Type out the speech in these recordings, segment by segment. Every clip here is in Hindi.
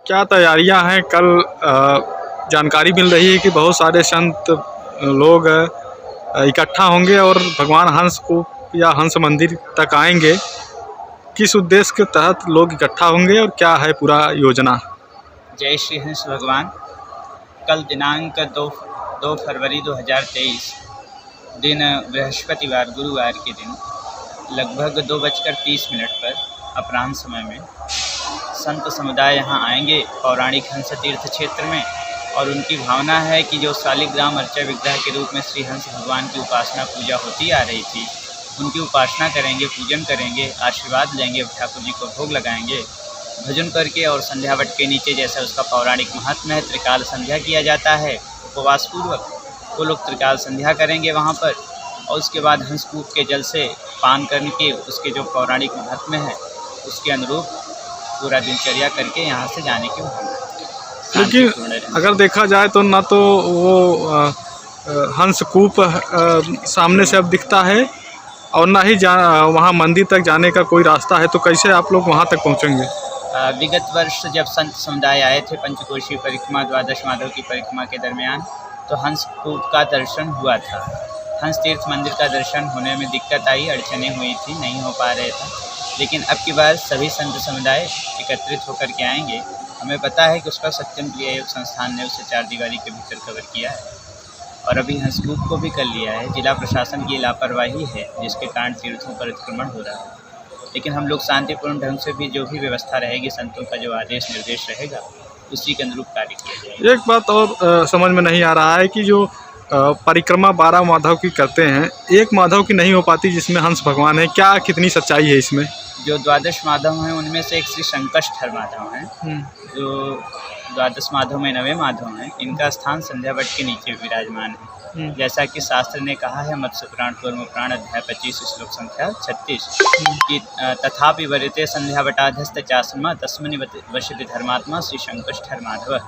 क्या तैयारियां हैं कल? जानकारी मिल रही है कि बहुत सारे संत लोग इकट्ठा होंगे और भगवान हंस को या हंस मंदिर तक आएंगे। किस उद्देश्य के तहत लोग इकट्ठा होंगे और क्या है पूरा योजना? जय श्री हंस भगवान। कल दिनांक 2 फरवरी 2023 दिन बृहस्पतिवार गुरुवार के दिन लगभग 2:30 पर अपराह्न समय में संत समुदाय यहाँ आएंगे पौराणिक हंस तीर्थ क्षेत्र में। और उनकी भावना है कि जो शालिग्राम अर्चा विग्रह के रूप में श्री हंस भगवान की उपासना पूजा होती आ रही थी, उनकी उपासना करेंगे, पूजन करेंगे, आशीर्वाद लेंगे, ठाकुर जी को भोग लगाएंगे, भजन करके। और संध्या वट के नीचे जैसा उसका पौराणिक महात्म्य है, त्रिकाल संध्या किया जाता है उपवास पूर्वक। वो लोग त्रिकाल संध्या करेंगे वहाँ पर और उसके बाद हंसकूप के जल से पान करके उसके जो पौराणिक महात्म्य है उसके अनुरूप पूरा दिनचर्या करके यहाँ से जाने की भावना है। लेकिन अगर देखा जाए तो ना तो वो हंसकूप सामने से अब दिखता है और ना ही वहाँ मंदिर तक जाने का कोई रास्ता है, तो कैसे आप लोग वहाँ तक पहुँचेंगे? विगत वर्ष जब संत समुदाय आए थे पंचकोशीय परिक्रमा द्वादश माधव की परिक्रमा के दरमियान, तो हंसकूप का दर्शन हुआ था। हंस तीर्थ मंदिर का दर्शन होने में दिक्कत आई, अड़चनें हुई थी, नहीं हो पा रहे थे। लेकिन अब की बार सभी संत समुदाय एकत्रित होकर के आएंगे। हमें पता है कि उसका सत्यम क्रिया योग संस्थान ने उसे 4 दीवारी के भीतर कवर किया है और अभी हंसकूप को भी कर लिया है। जिला प्रशासन की लापरवाही है जिसके कारण तीर्थों पर अतिक्रमण हो रहा है। लेकिन हम लोग शांतिपूर्ण ढंग से भी जो भी व्यवस्था रहेगी, संतों का जो आदेश निर्देश रहेगा, उसी के अनुरूप कार्य किया जाएगा। एक बात और समझ में नहीं आ रहा है कि जो परिक्रमा 12 माधव की करते हैं, एक माधव की नहीं हो पाती जिसमें हंस भगवान है, क्या कितनी सच्चाई है इसमें? जो द्वादश माधव हैं उनमें से एक श्री संकष्टहर माधव हैं। जो द्वादश माधव में 9वें माधव हैं, इनका स्थान संध्या वट के नीचे विराजमान है। जैसा कि शास्त्र ने कहा है मत्स्य पुराण कूर्म पुराण अध्याय 25 श्लोक संख्या 36 कि तथापि वरिते संध्या वटाधस्त चास्म तस्मिन् वसति धर्मात्मा श्री संकष्टहर माधव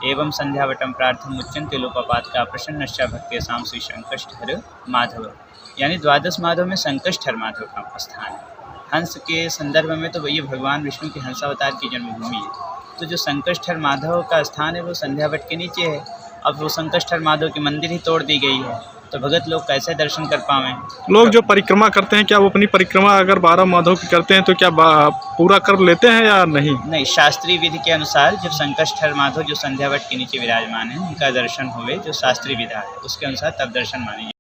एवं संध्या वटम प्रार्थम उच्यन्ते लोकपात का प्रसन्नश्च भक्तेषां श्री संकष्टहर माधव। यानी द्वादश माधव में संकष्टहर माधव का स्थान है। हंस के संदर्भ में तो ये भगवान विष्णु के हंसावतार की जन्मभूमि है। तो जो संकष्टहर माधव का स्थान है वो संध्या वट के नीचे है। अब वो संकष्टहर माधव की मंदिर ही तोड़ दी गई है, तो भगत लोग कैसे दर्शन कर पावें? लोग जो परिक्रमा करते हैं, क्या वो अपनी परिक्रमा अगर 12 माधव की करते हैं तो क्या पूरा कर लेते हैं या नहीं? नहीं, शास्त्रीय विधि के अनुसार जब संकष्टहर माधव जो संध्या वट के नीचे विराजमान है उनका दर्शन हुए, जो शास्त्रीय विधा है उसके अनुसार तब दर्शन माने।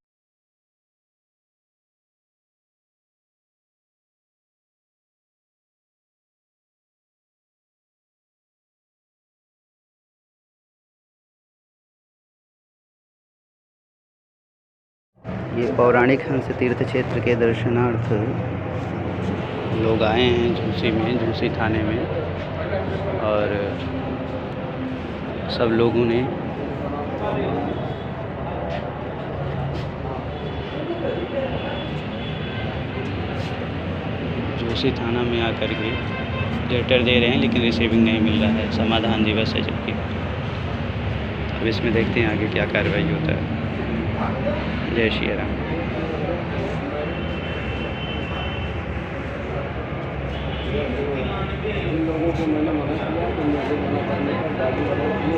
ये पौराणिक हंस तीर्थ क्षेत्र के दर्शनार्थ लोग आए हैं झूसी थाने में। और सब लोगों ने झूसी थाना में आकर के लेटर दे रहे हैं, लेकिन रिसीविंग नहीं मिल रहा है। समाधान दिवस है जबकि। अब इसमें देखते हैं आगे क्या कार्रवाई होता है। जय श्री राम। लोगों को मैंने मना किया कि मुझे मना करने पर गाड़ी वाला दिए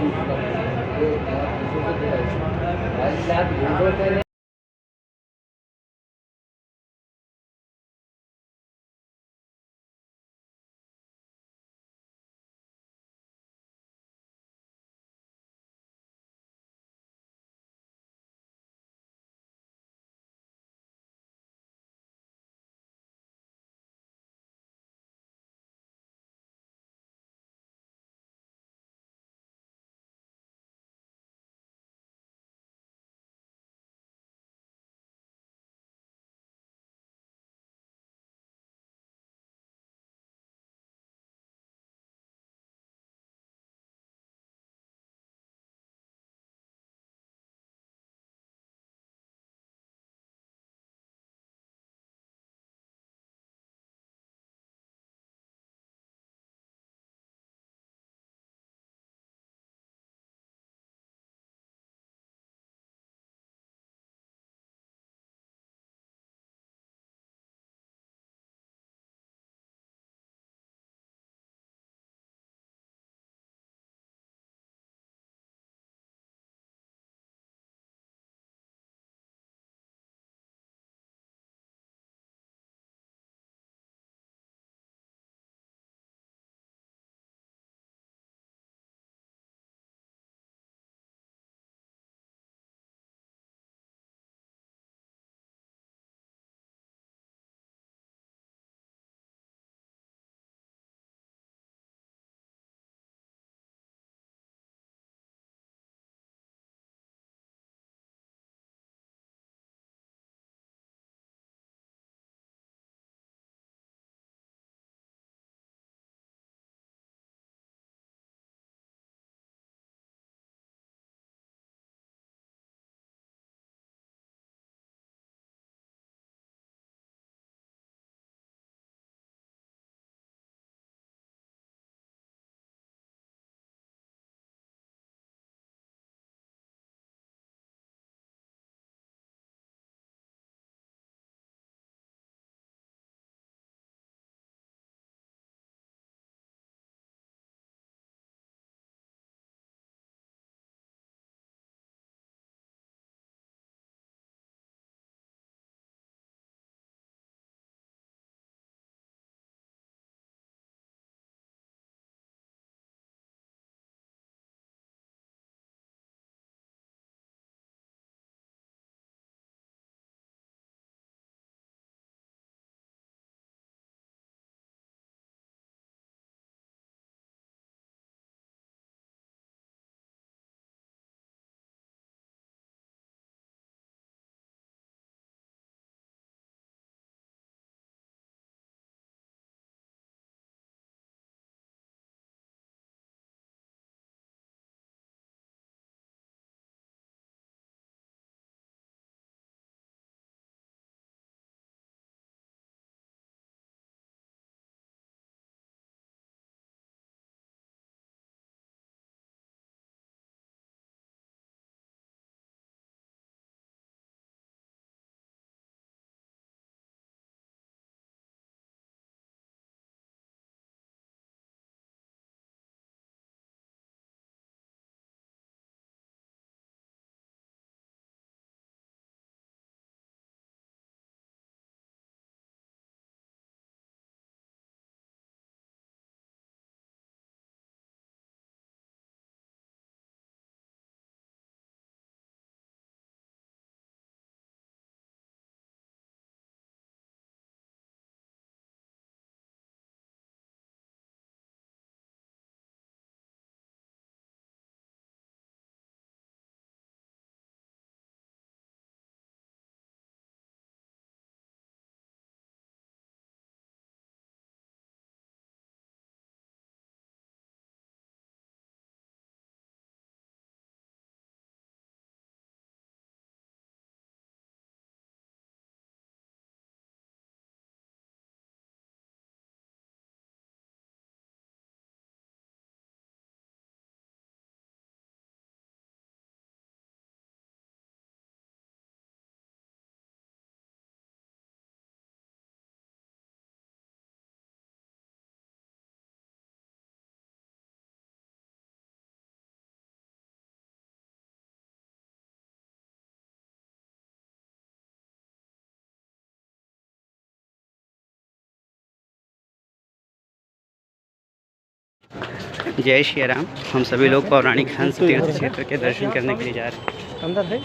जय श्री राम। हम सभी लोग पौराणिक हंस तीर्थ क्षेत्र के दर्शन करने के लिए जा रहे हैं। अंदर है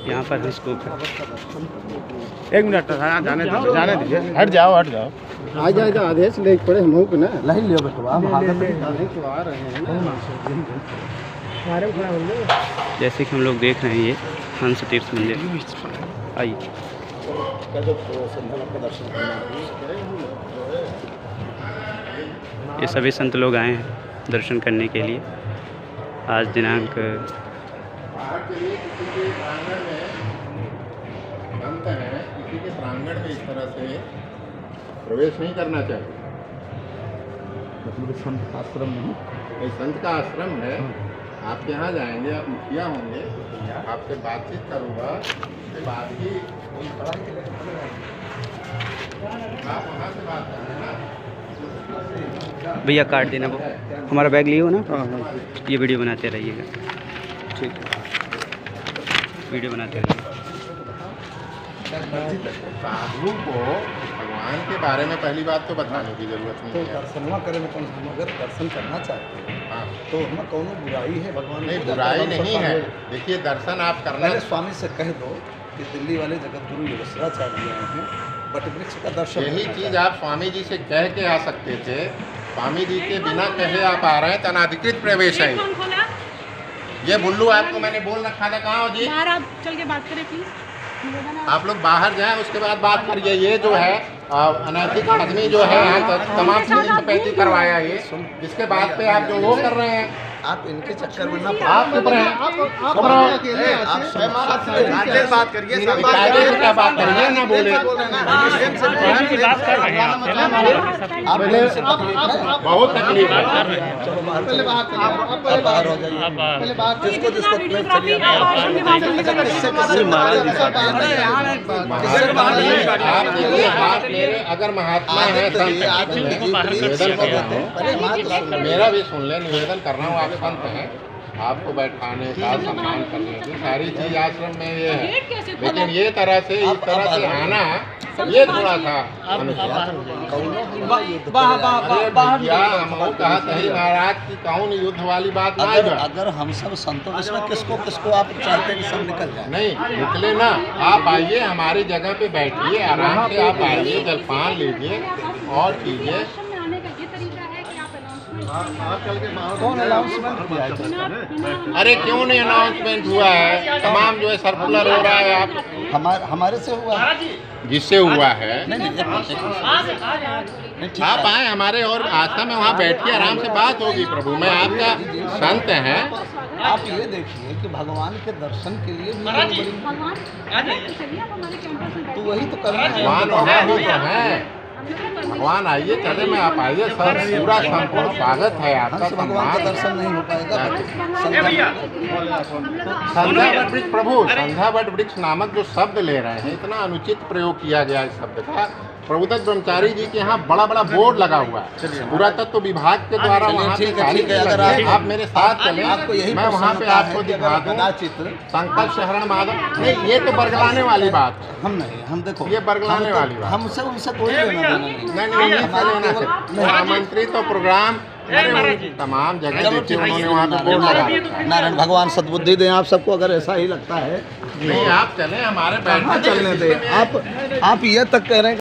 यहाँ पर हंस स्तूप है। 1 मिनट जाने दीजिए, हट जाओ आ जाए तो आदेश ले पड़े हम लोग ना नहीं लियो बेटो आप आदेश तो आ रहे हैं ना। जैसे कि हम लोग देख रहे हैं ये हंस तीर्थ मंदिर। आइए ये सभी संत लोग आए हैं दर्शन करने के लिए। आज दिनांक संत है, किसी के प्रांगण में इस तरह से प्रवेश नहीं करना चाहिए। मतलब संत आश्रम नहीं, ये संत का आश्रम है। आप यहाँ जाएंगे, आप मुखिया होंगे, आपसे बातचीत करूँगा, उसके बाद ही आप वहाँ से बात करें ना। भैया काट देना, वो हमारा बैग लियो ना। ये वीडियो बनाते रहिएगा, ठीक है वीडियो बनाते रहिएगा। साधु को भगवान के बारे में पहली बात तो बताने की जरूरत नहीं तो है। दर्शनवा करे में कौन हम अगर दर्शन करना चाहते हैं हाँ, तो हमें कौन बुराई है भगवान नहीं की? बुराई नहीं है। देखिए दर्शन आप करना, पहले स्वामी से कह दो कि दिल्ली वाले जगत गुरु योगेश्वराचार्य आए हैं, बट वृक्ष का दर्शन यही करना चीज़ चाहते आप स्वामी जी से कह के आ सकते थे। स्वामी जी के बिना कहे आप आ रहे हैं तो अनाधिकृत प्रवेश है। कौन खोला? ये बुल्लू आपको मैंने बोल रखा था, कहाँ हो जी? बाहर आप चल के बात करें प्लीज। निवेदन है आप लोग बाहर जाएं, उसके बाद बात करिए। ये जो है अनैतिक आदमी जो है यहाँ तमाम म्यूनिसिपैलिटी करवाया ये, जिसके बाद पे आप जो वो कर रहे हैं, आप इनके चक्कर में ना आप चुप रहे, चुप रहो। आप बात करिए, कायदे से क्या बात करिए, ना बोले। बहुत तकलीफ है। बाहर हो जाइए, जिसको जिसको वीडियोग्राफी आप आश्रम के बाहर चलने आप देखिए, आप मेरे अगर महात्मा है संत, निवेदन कर रहा हूँ, मेरा भी सुन ले, निवेदन कर रहा हूँ। आप संत हैं, आपको बैठाने का सम्मान करने की सारी चीज आश्रम में ये है, लेकिन ये तरह से इस तरह से आना ये थोड़ा था। अरे भैया, हमको कहा सही महाराज की कौन युद्ध वाली बात ना आएगा। अगर हम सब संतों इसमें किसको किसको आप चाहते हैं कि सब निकल जाए? नहीं निकले ना, आप आइए हमारी जगह पे बैठिए, आराम से आप आइए, जलपान लीजिए और कीजिए। आश्रम में आने का ये तरीका है कि आप अनाउंसमेंट कौन अनाउंसमेंट किया है? बिना अरे क्यों नहीं अनाउंसमेंट हुआ है? तमाम जो है सर्कुलर हो रहा है। आप हमारे से हुआ है? जिससे हुआ है, नहीं ठीक आप है। आए हमारे और आश्रम में, वहाँ बैठिए, आराम से बात होगी। प्रभु मैं आपका संत हैं। आप ये देखिए कि भगवान के दर्शन के लिए भी लोग बड़ी- भगवान चलिए आप हमारे कैंपस में तो वही तो करना है। भगवान वहाँ ही तो है। भगवान आइए, चले में आप आइए, सर पूरा संपूर्ण स्वागत है आपका। हंस भगवान का सम्मान। दर्शन नहीं हो पाएगा। संध्या वट वृक्ष, प्रभु संध्या वट वृक्ष नामक जो शब्द ले रहे हैं, इतना अनुचित प्रयोग किया गया इस शब्द का। प्रभुदत्त ब्रह्मचारी जी के यहाँ बड़ा बड़ा बोर्ड लगा हुआ है, पुरातत्व विभाग के द्वारा वहाँ पे ठीक है, सारी ठीक है। चीज़ अगर लगी है। आप मेरे साथ चलें, आपको यही मैं वहाँ पे प्रसन्नता आपको है कि दिखा अगर दूँ। गदा चित्र संकल्प शरण माधव नहीं, ये तो बरगलाने वाली बात है। हम नहीं, हम देखो ये बरगलाने हम तो- वाली बात। हमसे उनसे कोई लेना देना नहीं। नहीं लेना चाहिए। आमंत्रित तो प्रोग्राम तमाम जगह देखिए, उन्होंने वहाँ पे बोर्ड लगा रखा है। नारायण भगवान सद्बुद्धि दें आप सबको। अगर ऐसा ही लगता है नहीं आप चलें, हमारे बैठने चलने दें। आप ये तक कह रहे हैं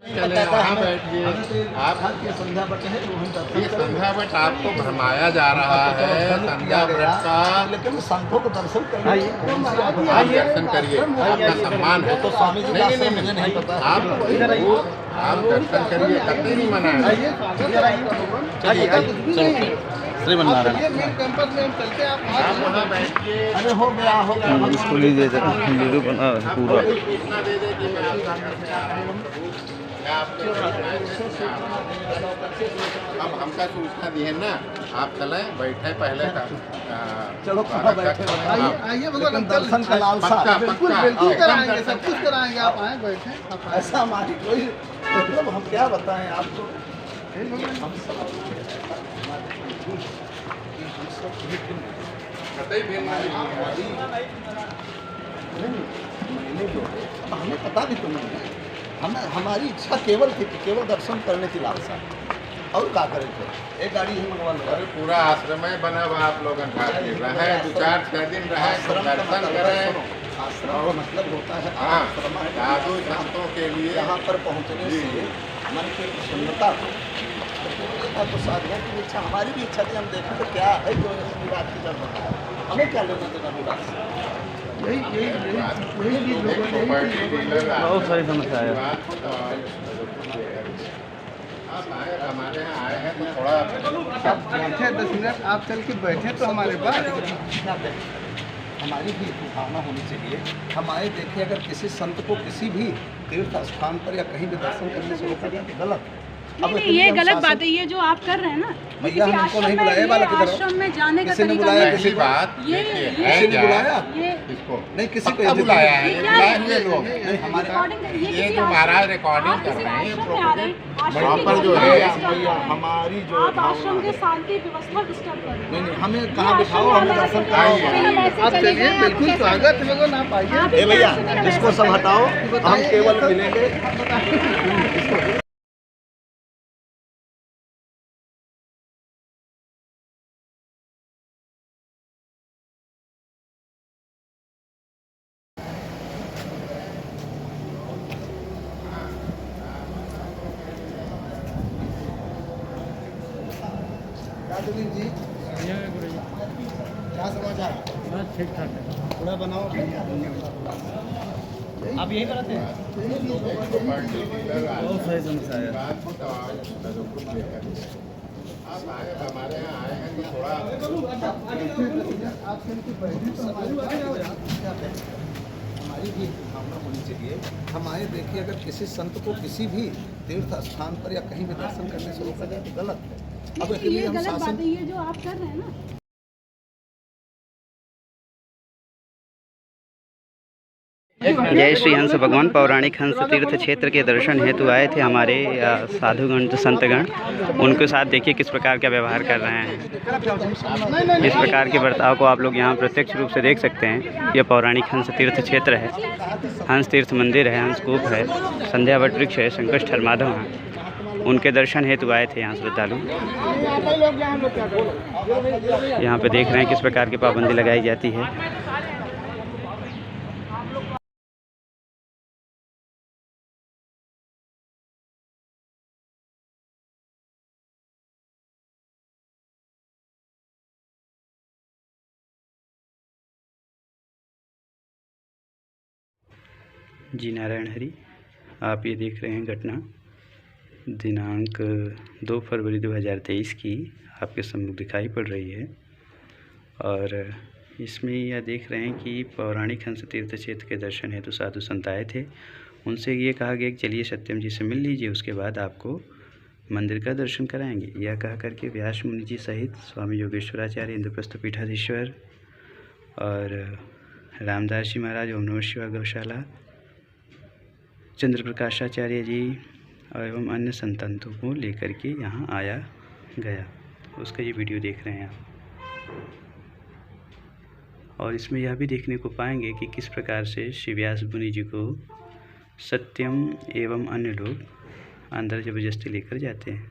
चले वहाँ बैठिए आप। ये संध्या बट है वो हम ये दर्शन करेंगे। संध्या बट आपको भरमाया जा रहा है। संध्या बट का लेकिन संतों को दर्शन करना आप दर्शन करिए, आपका सम्मान है। तो स्वामी जी नहीं का नहीं मुझे नहीं पता आप दर्शन करिए, कभी नहीं मना है। श्रीमन नारायण आप वहाँ बैठिए। अरे हो गया इसको लीजिए जरा वीडियो बना पूरा। सूचना दे दे कि मैं आपका मैं आपके अब हमका सूचना दी है ना। आप चलें, बैठे पहले का चलो कहाँ बैठे आइए भगवान दर्शन का लालसा बिल्कुल बिल्कुल कराएंगे, सब कुछ कराएंगे। आप आए बैठे ऐसा हमारी कोई मतलब हम क्या बताएं आपको। हम सब हमें पता भी तो नहीं है। हमें हमारी इच्छा केवल थी कि केवल दर्शन करने की लालसा और क्या करें थे। एक गाड़ी ही मंगवा लो। अरे पूरा आश्रम में बना हुआ आप लोग रहे 2-4 दिन रहे, दर्शन करें। आश्रम का मतलब होता है हाँ, आश्रम है। साधु संतों के लिए यहाँ पर पहुँचने से मन की प्रसन्नता हो। तो साधुओं की इच्छा, हमारी भी इच्छा थी हम देखें तो क्या है जो विराट की जब रहा है। हमें क्या लेना देना विराट से। बहुत सारी समस्या है। आप आए, हमारे यहाँ आए हैं तो थोड़ा आप बैठे 10 मिनट, आप चल के बैठे तो हमारे पास। हमारी भी भावना होनी चाहिए। हम आए देखें, अगर किसी संत को किसी भी तीर्थ स्थान पर या कहीं भी दर्शन करने से रोका जाए तो गलत है। नहीं, ये गलत बात है। ये जो आप कर रहे हैं ना, भैया हमको नहीं बुलाया वाला किधर आश्रम में जाने का किसी ने तरीका बुलाया नहीं। पहली बात ये- देखिए, ये- है किसी ने क्या? बुलाया ये इसको नहीं किसी को पक्का बुलाया है, ये क्या बुलाए है? हुए लोग। हमारे रिकॉर्डिंग ये किसी जो महाराज रिकॉर्डिंग आप कर किसी रहे हैं, आश्रम में आ रहे हैं, आश्रम प्रॉपर की जो भावना है, डिस्टर्ब कर रहे हैं। हमारी जो आप आश्रम के शांति व्यवस्था डिस्टर्ब कर रहे हैं। नहीं हमें कहाँ बिठाओ, हमें दर्शन कराओ। आप चलिए, बिल्कुल स्वागत है भगवान, आप आइए। ए भैया इसको सब हटाओ, हम केवल मिलेंगे। जी क्या समाचार? बस ठीक ठाक है। थोड़ा बनाओ। आप यही कराते हैं? बहुत सही समस्या है। आप आए, हमारे यहाँ आए हैं तो थोड़ा हमारी भी भावना होनी चाहिए। हम आए देखिए, अगर किसी संत को किसी भी तीर्थ स्थान पर या कहीं भी दर्शन करने से रोका जाए तो गलत है। अब नहीं, इसलिए ये हम गलत शासन बात है। ये जो आप कर रहे हैं ना, जय श्री हंस भगवान। पौराणिक हंस तीर्थ क्षेत्र के दर्शन हेतु आए थे हमारे साधुगण संतगण। उनके साथ देखिए किस प्रकार का व्यवहार कर रहे हैं। इस प्रकार के बर्ताव को आप लोग यहाँ प्रत्यक्ष रूप से देख सकते हैं। यह पौराणिक हंस तीर्थ क्षेत्र है, हंस तीर्थ मंदिर है, हंसकूप है, संध्या वट वृक्ष है, संकष्ठर माधव हैं। उनके दर्शन हेतु आए थे यहाँ श्रद्धालु। यहाँ पे देख रहे हैं किस प्रकार की पाबंदी लगाई जाती है। जी नारायण हरि। आप ये देख रहे हैं घटना दिनांक 2 फरवरी 2023 की आपके सम्मुख दिखाई पड़ रही है। और इसमें यह देख रहे हैं कि पौराणिक हंस तीर्थ क्षेत्र के दर्शन हेतु साधु संत आए थे। उनसे ये कहा गया कि चलिए सत्यम जी से मिल लीजिए, उसके बाद आपको मंदिर का दर्शन कराएंगे। यह कह करके व्यास मुनि जी सहित स्वामी योगेश्वराचार्य, इंद्रप्रस्थ पीठाधीश्वर और रामदास जी महाराज, ओम नमः शिवाय गौशाला, चंद्र प्रकाशाचार्य जी एवं अन्य संतों को लेकर के यहाँ आया गया। उसका ये वीडियो देख रहे हैं आप। और इसमें यह भी देखने को पाएंगे कि किस प्रकार से श्री व्यास मुनि जी को सत्यम एवं अन्य लोग अंदर ज़बरदस्ती लेकर जाते हैं।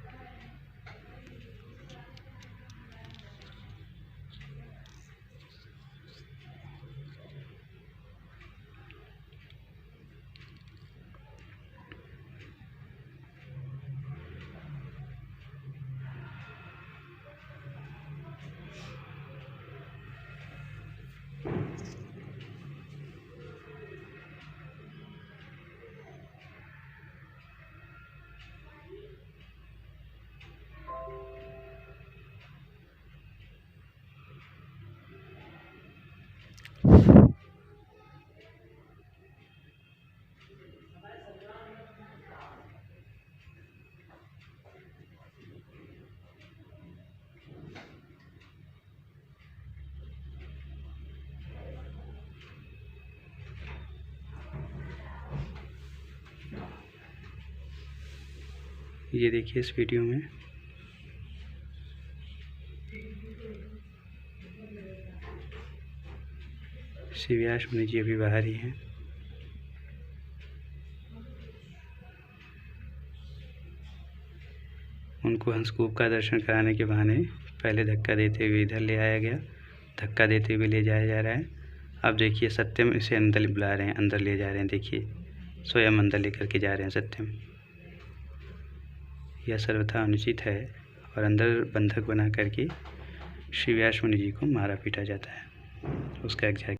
ये देखिए इस वीडियो में श्री व्यास मुनि जी अभी बाहर ही हैं। उनको हंसकूप का दर्शन कराने के बहाने पहले धक्का देते हुए इधर ले आया गया, धक्का देते हुए ले जाया जा रहा है। अब देखिए सत्यम इसे अंदर बुला रहे हैं, अंदर ले जा रहे हैं। देखिए स्वयं अंदर लेकर के जा रहे हैं सत्यम। यह सर्वथा अनुचित है और अंदर बंधक बना करके श्री व्यास मुनि जी को मारा पीटा जाता है। उसका एग्जैक्ट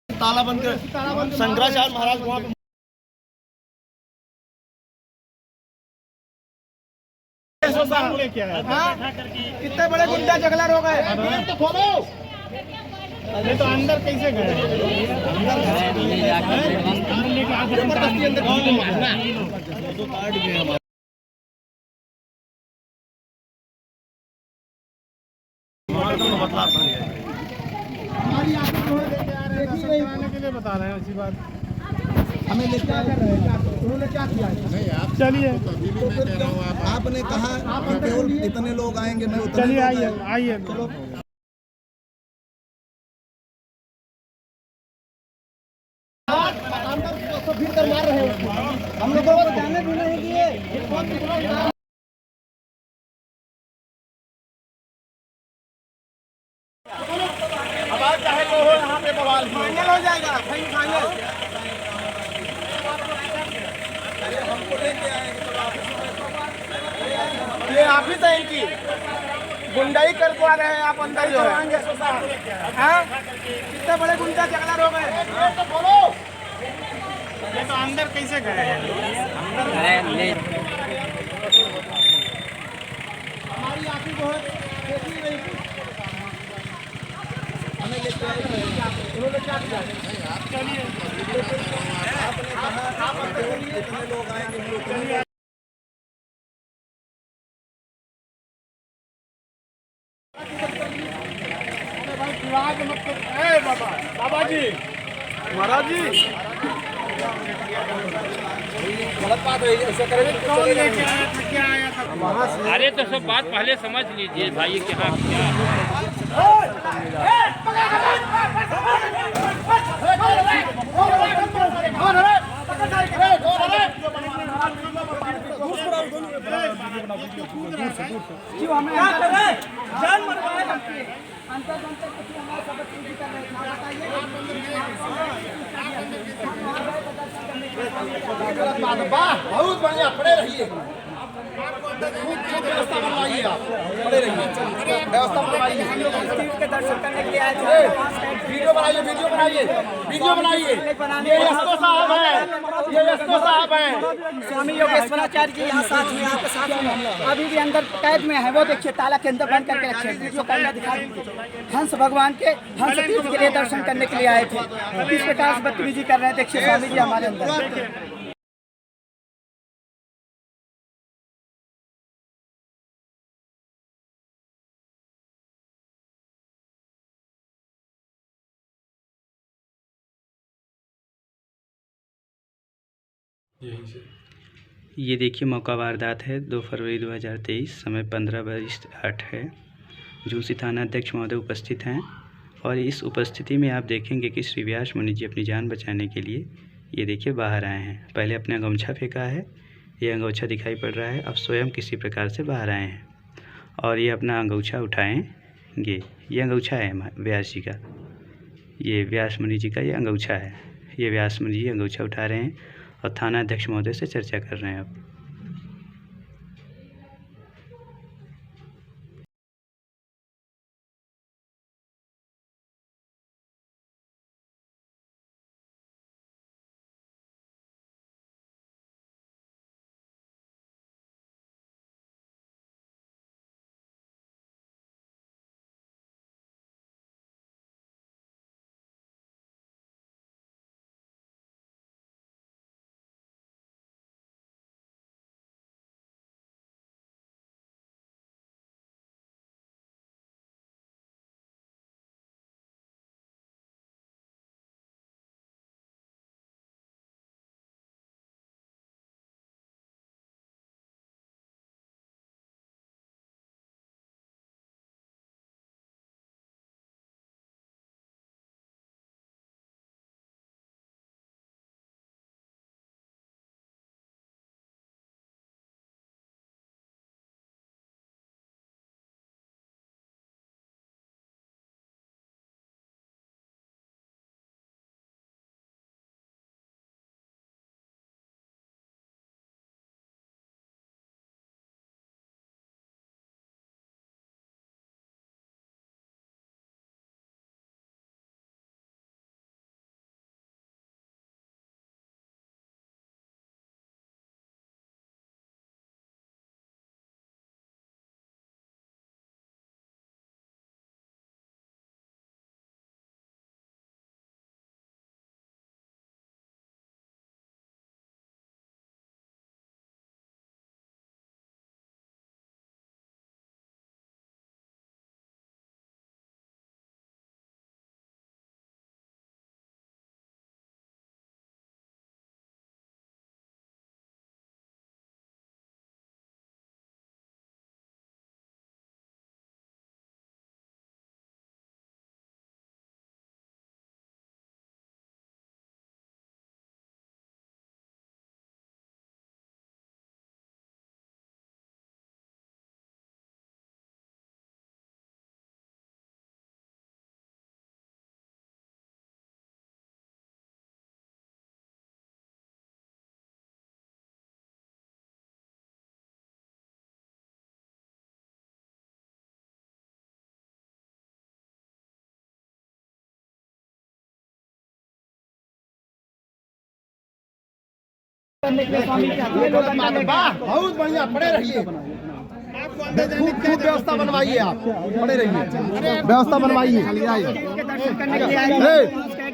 ताला बंद कर शंकराचार्य महाराज वहाँ पे कितने बड़े गुंडा जगला हो गए। तो अंदर कैसे गए? के लिए बता रहे हैं उसी बात। हमें लेके आ रहे हैं, उन्होंने क्या किया? नहीं आप चलिए अभी भी मैं कह रहा हूँ आपने कहा केवल इतने लोग आएंगे, मैं उतने चलिए लोग आइए आएंगे। आइए। चलो भीतर मार रहे हैं, हम लोग को जाने भी नहीं दिए। अब आप चाहे तो हो यहाँ पे बवाल फाइनल हो जाएगा, फाइनल। अरे हमको लेके आएंगे तो ये आप ही तो इनकी गुंडाई करवा रहे हैं आप अंदर जो आएंगे। हाँ कितने बड़े गुंडा चकला हो गए। तो बोलो ये तो अंदर कैसे गए? हमारी आँखें बहुत देखी रही थी, हमें लेके आए उन्होंने क्या किया? चलिए आपने कहा इतने लोग आएंगे। बाबा जी महाराज जी गलत बात है, ऐसा करेंगे कौन लेके आया था, क्या आया था वहाँ से? अरे तो सब बात पहले समझ लीजिए भाई कि हाँ क्या क्यों हमें जान मरवाए? बहुत बढ़िया, पड़े रहिए। व्यवस्था बनवाइए आप, पड़े रहिए, व्यवस्था बनवाइए। हम लोग के दर्शन करने के लिए आए थे। वीडियो बनाइए, वीडियो बनाइए, वीडियो बनाइए। ये एसओ साहब हैं, ये एसओ साहब हैं। स्वामी योगेश्वराचार्य जी यहाँ साथ में, आपके साथ में अभी भी अंदर कैद में है। वो देखिए ताला के अंदर बंद करके रखे। वीडियो कैमरा दिखा दीजिए। हंस भगवान के हंस तीर्थ के लिए दर्शन करने के लिए आए थे। किस प्रकार से बदतमीजी कर रहे हैं देखिए स्वामी जी हमारे अंदर। ये देखिए मौका वारदात है 2 फरवरी 2023, समय 15:08 है। झूसी थाना अध्यक्ष महोदय उपस्थित हैं और इस उपस्थिति में आप देखेंगे कि श्री व्यास मुनि जी अपनी जान बचाने के लिए ये देखिए बाहर आए हैं। पहले अपने अंगोछा फेंका है, ये अंगोछा दिखाई पड़ रहा है। अब स्वयं किसी प्रकार से बाहर आए हैं और ये अपना अंगोछा उठाएंगे। ये अंगोछा है व्यास जी का, ये व्यास मुनि जी का ये अंगोछा है। ये व्यास मुनि जी अंगोछा उठा रहे हैं और थाना अध्यक्ष महोदय से चर्चा कर रहे हैं। अब बहुत बढ़िया, पड़े रहिए। खूब व्यवस्था बनवाइए आप, पड़े रहिए, व्यवस्था बनवाइए।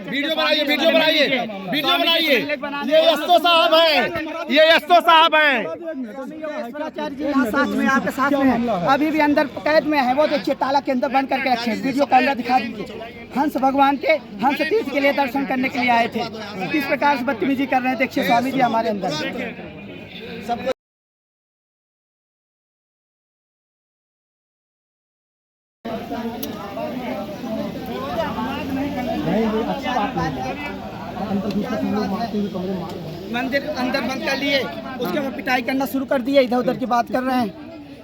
वीडियो बनाइए, वीडियो बनाइए, वीडियो बनाइए। ये एसओ साहब हैं, ये एसओ साहब हैं। योगेश्वराचार्य जी यहाँ साथ में, आपके साथ में अभी भी अंदर कैद में है। वो देखिए ताला के अंदर बंद करके रखे। वीडियो कैमरा दिखा दीजिए। हंस भगवान के हंस तीर्थ के लिए दर्शन करने के लिए आए थे। किस प्रकार से बदतमीजी कर रहे हैं देखिए स्वामी जी हमारे अंदर। सब मंदिर अंदर बंद कर लिए, उसके बाद पिटाई करना शुरू कर दिए। इधर उधर की बात कर रहे हैं।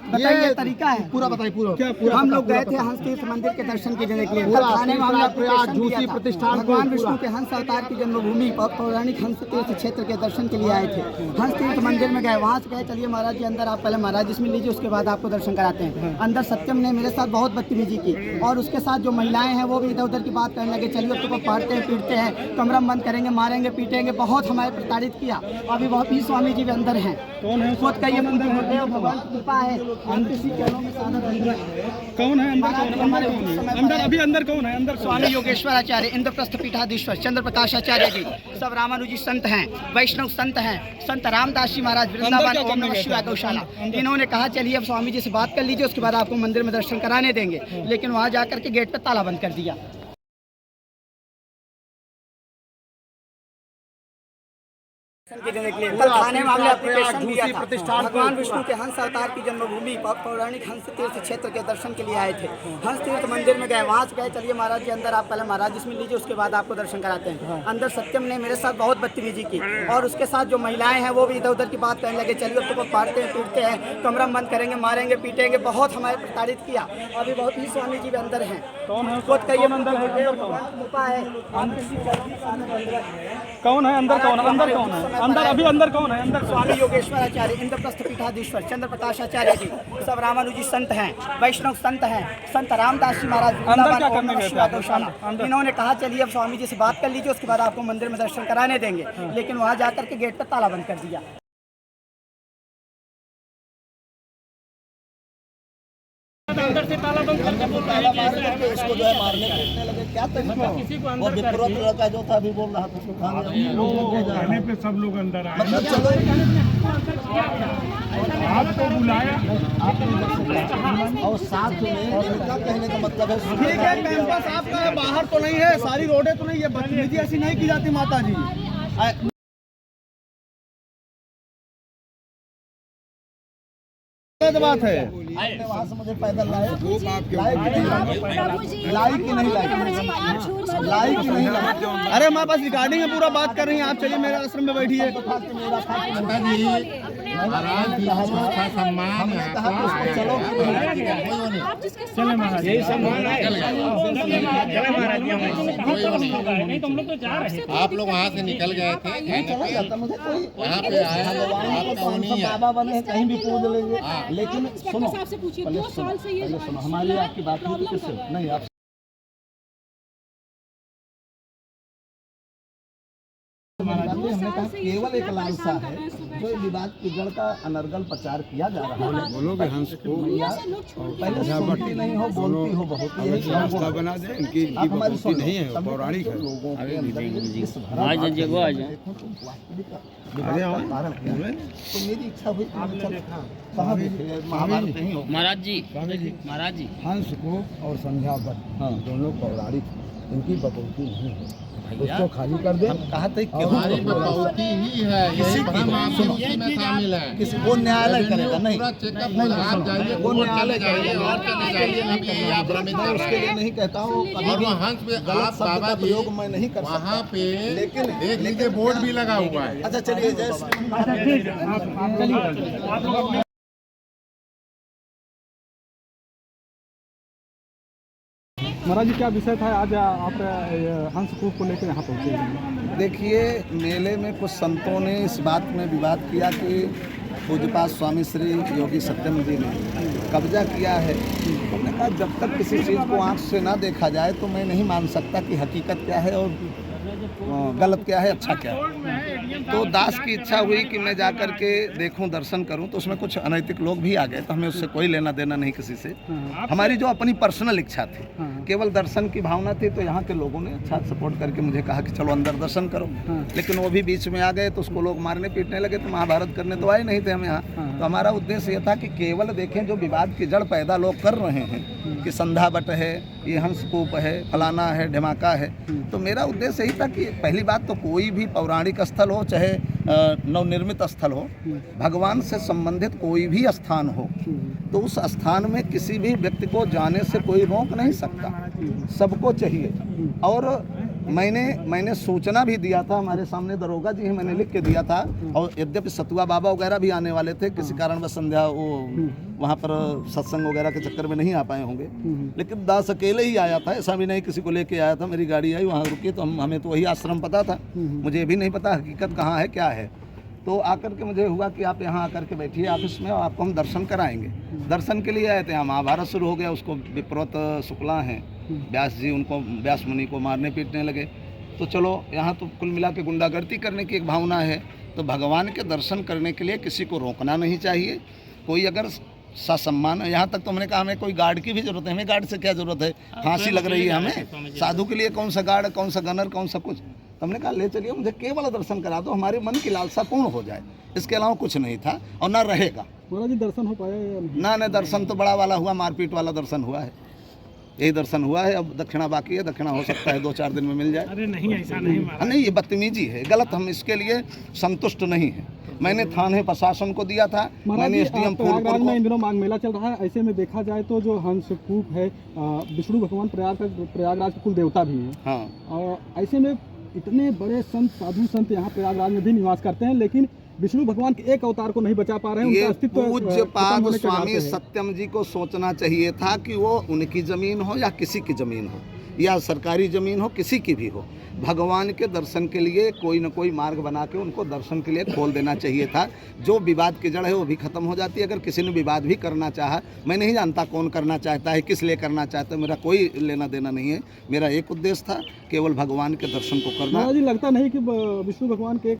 बताइए तरीका है पूरा बताइए पूरा क्या पूरा हम लोग गए थे हंस तीर्थ मंदिर के दर्शन करने के लिए। कल थाने में हमने एप्लीकेशन दिया था। प्रतिष्ठान भगवान विष्णु के हंस अवतार की जन्मभूमि पौराणिक हंस तीर्थ क्षेत्र के दर्शन के लिए आए थे। हंस तीर्थ मंदिर में गए, वहाँ से कहे चलिए महाराज जी अंदर, आप पहले महाराज जी से मिल लीजिए, उसके बाद आपको दर्शन कराते हैं। अंदर सत्यम ने मेरे साथ बहुत बदतमीजी की और उसके साथ जो महिलाएं हैं वो भी इधर उधर की बात करने लगे, चलिए तुमको पाड़ते हैं पीटते हैं, कमरा बंद करेंगे, मारेंगे पीटेंगे, बहुत हमारे प्रताड़ित किया। अभी बहुत ही स्वामी जी भी अंदर हैं। कौन है? खुद कहिए भगवान की कृपा है। हम किसी चरणों में साधक बन गए। कौन है अंदर? अभी अंदर कौन है? अंदर स्वामी योगेश्वर आचार्य, इंद्रप्रस्थ पीठाधीश्वर, चंद्र प्रकाश आचार्य जी, सब रामानुजी संत हैं, वैष्णव संत हैं, संत रामदास जी महाराज वृंदावन ओम नमः शिवाय गौशाला। इन्होंने कहा चलिए अब स्वामी जी से बात कर लीजिए, उसके बाद आपको मंदिर में दर्शन कराने देंगे, लेकिन वहाँ जाकर के गेट पर ताला बंद कर दिया। कल थाने में हमने एप्लीकेशन दिया था। भगवान विष्णु के हंस अवतार की जन्मभूमि पौराणिक हंस तीर्थ क्षेत्र के दर्शन के लिए आए थे। हंस तीर्थ मंदिर में गए, वहाँ से कहे चलिए महाराज जी अंदर, आप पहले महाराज जी से मिल लीजिए, उसके बाद आपको दर्शन कराते हैं। अंदर सत्यम ने मेरे साथ बहुत बदतमीजी की और उसके साथ जो महिलाएं हैं वो भी इधर उधर की बात करने लगे, चलिए तुमको पाड़ते हैं पीटते हैं, कमरा बंद करेंगे, मारेंगे पीटेंगे, बहुत हमारे प्रताड़ित किया। अभी बहुत ही स्वामी जी भी अंदर हैं। खुद कहिए कृपा है। कौन है अंदर? कौन अंदर? कौन है अंदर? अभी अंदर कौन है? अंदर स्वामी योगेश्वर आचार्य, इंद्रप्रस्थ पीठाधीश्वर, चंद्र प्रकाश आचार्य जी, सब रामानुजी संत हैं, वैष्णव संत हैं, संत रामदास जी महाराज वृंदावन ओम नमः शिवाय गौशाला। इन्होंने कहा चलिए अब स्वामी जी से बात कर लीजिए, उसके बाद आपको मंदिर में दर्शन कराने देंगे, लेकिन वहाँ जाकर के गेट पर ताला बंद कर दिया। अंदर से ताला बंद करके बोल रहे हैं कि इसको जो है मारने पीटने लगे, क्या तरीका? किसी को वो अंदर विप्रोत लड़का जो था अभी बोल रहा था कहने पे सब लोग अंदर आए। मतलब चलो आपको बुलाया और साथ में इनका कहने का मतलब है ठीक है, कैंपस आपका है, बाहर तो नहीं है, सारी रोडें तो नहीं है, बदतमीजी ऐसी नहीं की जाती माता जी। बात है वहाँ से मुझे पैदल लाए, लाइक ही नहीं लाइक। अरे हमारे पास रिकॉर्डिंग है, पूरा बात कर रही हैं आप। चलिए मेरे आश्रम में बैठिए। सम्मान चले महाराज, यही सम्मान है। नहीं तो हम लोग तो जा रहे हैं। आप लोग वहाँ से निकल गए थे, यहाँ पे आए, आपका वो नहीं है। बाबा बने कहीं भी पूज लेंगे, लेकिन सुनो आपसे पूछिए 2 साल से ये सुनो, हमारी आपकी बात नहीं, आप हमने कहा केवल एक लालसा है जो विवाद की जड़ का अनर्गल प्रचार किया जा रहा है। बोलोगे हंस को पहले सुनती नहीं हो, बोलती हो बहुत ही रास्ता बना दे। इनकी भक्ति नहीं है, पौराणिक है। तो मेरी इच्छा हुई महाभारत नहीं हो। महाराज जी, हंस को और संध्या पर दोनों पौराणिक, इनकी बकौती नहीं है, उसको खाली कर दे। कहा था हमारी बकौती ही है, यही भ्रम आप उसी में शामिल है। किसी वो न्यायालय करेगा नहीं, पूरा चेकअप नहीं, आप जाइए, वो चले जाइए और चले जाइए, अब यही आप भ्रमित कर उसके रहे लिए हैं। नहीं कहता हूँ कभी और भी वो हंस पे गलत आप शब्द बाबा का जी प्रयोग मैं नहीं कर सकता। वहाँ पे लेकिन देख लीजिए बोर्ड भी लगा हुआ है। अच्छा चलिए जैसे महाराज जी क्या विषय था आज आप हंस को लेकर यहाँ पहुँचे? देखिए, मेले में कुछ संतों ने इस बात में विवाद किया कि पूज्यपाद स्वामी श्री योगी सत्यम जी ने कब्जा किया है। उन्होंने कहा जब तक किसी चीज़ को आँख से ना देखा जाए तो मैं नहीं मान सकता कि हकीकत क्या है और गलत क्या है, अच्छा क्या है। तो दास की इच्छा हुई कि मैं जाकर के देखूं, दर्शन करूं, तो उसमें कुछ अनैतिक लोग भी आ गए, तो हमें उससे कोई लेना देना नहीं किसी से। हमारी जो अपनी पर्सनल इच्छा थी, केवल दर्शन की भावना थी, तो यहाँ के लोगों ने अच्छा सपोर्ट करके मुझे कहा कि चलो अंदर दर्शन करो। लेकिन वो भी बीच में आ गए तो उसको लोग मारने पीटने लगे, तो महाभारत करने तो आए नहीं थे हम यहाँ। तो हमारा उद्देश्य ये था कि केवल देखें जो विवाद की जड़ पैदा लोग कर रहे हैं कि संध्या बट है, ये हंसकूप है, फलाना है, ढमाका है। तो मेरा उद्देश्य यही था कि पहली बात तो कोई भी पौराणिक स्थल हो चाहे नवनिर्मित स्थल हो, भगवान से संबंधित कोई भी स्थान हो, तो उस स्थान में किसी भी व्यक्ति को जाने से कोई रोक नहीं सकता, सबको चाहिए। और मैंने सूचना भी दिया था, हमारे सामने दरोगा जी हैं, मैंने लिख के दिया था। और यद्यपि सतुआ बाबा वगैरह भी आने वाले थे, किसी कारणवश संध्या वो वहाँ पर सत्संग वगैरह के चक्कर में नहीं आ पाए होंगे, लेकिन दास अकेले ही आया था, ऐसा भी नहीं किसी को लेके आया था। मेरी गाड़ी आई, वहाँ रुकी, तो हमें तो वही आश्रम पता था, मुझे भी नहीं पता हकीकत कहाँ है क्या है। तो आकर के मुझे हुआ कि आप यहाँ आकर के बैठिए ऑफिस में और आपको हम दर्शन कराएंगे। दर्शन के लिए आए थे, यहाँ महाभारत शुरू हो गया, उसको विप्रोत शुक्ला हैं व्यास जी, उनको व्यास मुनि को मारने पीटने लगे। तो चलो यहाँ तो कुल मिला के गुंडागर्दी करने की एक भावना है, तो भगवान के दर्शन करने के लिए किसी को रोकना नहीं चाहिए। कोई अगर ससम्मान, यहाँ तक तो हमने कहा हमें कोई गार्ड की भी जरूरत है, हमें गार्ड से क्या जरूरत है, फांसी लग रही है हमें, साधु के लिए कौन सा गार्ड, कौन सा गनर, कौन सा कुछ। तो हमने कहा ले चलिए, मुझे केवल दर्शन करा दो, हमारे मन की लालसा पूर्ण हो जाए, इसके अलावा कुछ नहीं था और ना रहेगा। महाराज जी दर्शन हो पाया या नहीं? ना दर्शन तो बड़ा वाला हुआ, मारपीट वाला दर्शन हुआ है, यही दर्शन हुआ है। अब दक्षिणा बाकी है, दक्षिणा हो सकता है 2-4 दिन में मिल जाए। अरे नहीं, ऐसा नहीं महाराज। नहीं, ये बदतमीजी है, गलत, हम इसके लिए संतुष्ट नहीं है। मैंने थाने प्रशासन को दिया था, मैंने एसडीएम प्रयागराज में इन दिनों माघ मेला चल रहा है, ऐसे में देखा जाए तो जो हंसकूप है, विष्णु भगवान प्रयागराज के कुल देवता भी हैं। हाँ, और ऐसे में इतने बड़े संत, साधु संत यहाँ प्रयागराज में भी निवास करते हैं, लेकिन विष्णु भगवान के एक अवतार को नहीं बचा पा रहे हैं। ये उनका अस्तित्व पूज्यपाद स्वामी सत्यम जी को सोचना चाहिए था कि वो उनकी जमीन हो या किसी की जमीन हो, या सरकारी जमीन हो, किसी की भी हो, भगवान के दर्शन के लिए कोई न कोई मार्ग बना के उनको दर्शन के लिए खोल देना चाहिए था। जो विवाद की जड़ है वो भी खत्म हो जाती है। अगर किसी ने विवाद भी करना चाहा, मैं नहीं जानता कौन करना चाहता है, किस लिए करना चाहता है, मेरा कोई लेना देना नहीं है। मेरा एक उद्देश्य था, केवल भगवान के दर्शन को करना। जी लगता नहीं कि विष्णु भगवान के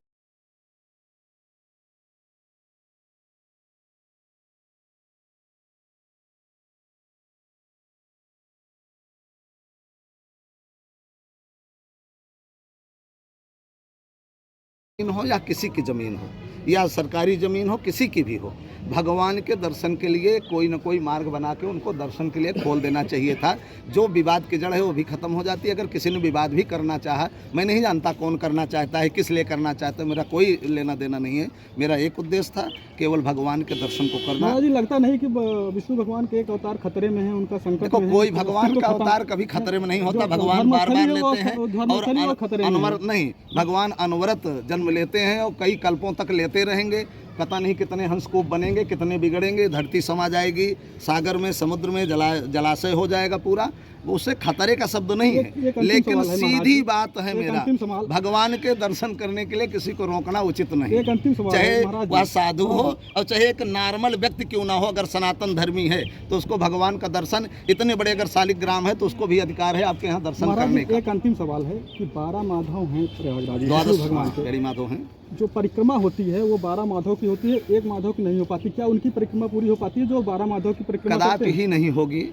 हो या किसी की ज़मीन हो, या सरकारी ज़मीन हो, किसी की भी हो, भगवान के दर्शन के लिए कोई न कोई मार्ग बना के उनको दर्शन के लिए खोल देना चाहिए था। जो विवाद की जड़ है वो भी खत्म हो जाती है। अगर किसी ने विवाद भी करना चाहा, मैं नहीं जानता कौन करना चाहता है, किस लिए करना चाहता है, मेरा कोई लेना देना नहीं है। मेरा एक उद्देश्य था, केवल भगवान के दर्शन को करना। जी लगता नहीं कि विष्णु भगवान के एक अवतार खतरे में है, उनका संकट देखो, कोई भगवान का अवतार कभी खतरे में नहीं होता, भगवान बार बार लेते हैं और अनवरत नहीं, भगवान अनवरत जन्म लेते हैं और कई कल्पों तक लेते रहेंगे। पता नहीं कितने हंसकूप बनेंगे, कितने बिगड़ेंगे, धरती समा जाएगी, सागर में, समुद्र में जलाशय हो जाएगा पूरा, उससे खतरे का शब्द नहीं है। लेकिन सीधी बात है मेरा, भगवान के दर्शन करने के लिए किसी को रोकना उचित नहीं, चाहे वह साधु हो और चाहे एक नॉर्मल व्यक्ति क्यों ना हो। अगर सनातन धर्मी है तो उसको भगवान का दर्शन, इतने बड़े अगर शालिग्राम है तो उसको भी अधिकार है आपके यहाँ दर्शन करने का। एक अंतिम सवाल है कि 12 माधव हैं प्रयागराज, भगवान के माधव हैं, जो परिक्रमा होती है वो 12 माधव की होती है, एक माधव की नहीं हो पाती। क्या उनकी परिक्रमा पूरी हो पाती है जो 12 माधव की परिक्रमा? कदापि ही नहीं होगी।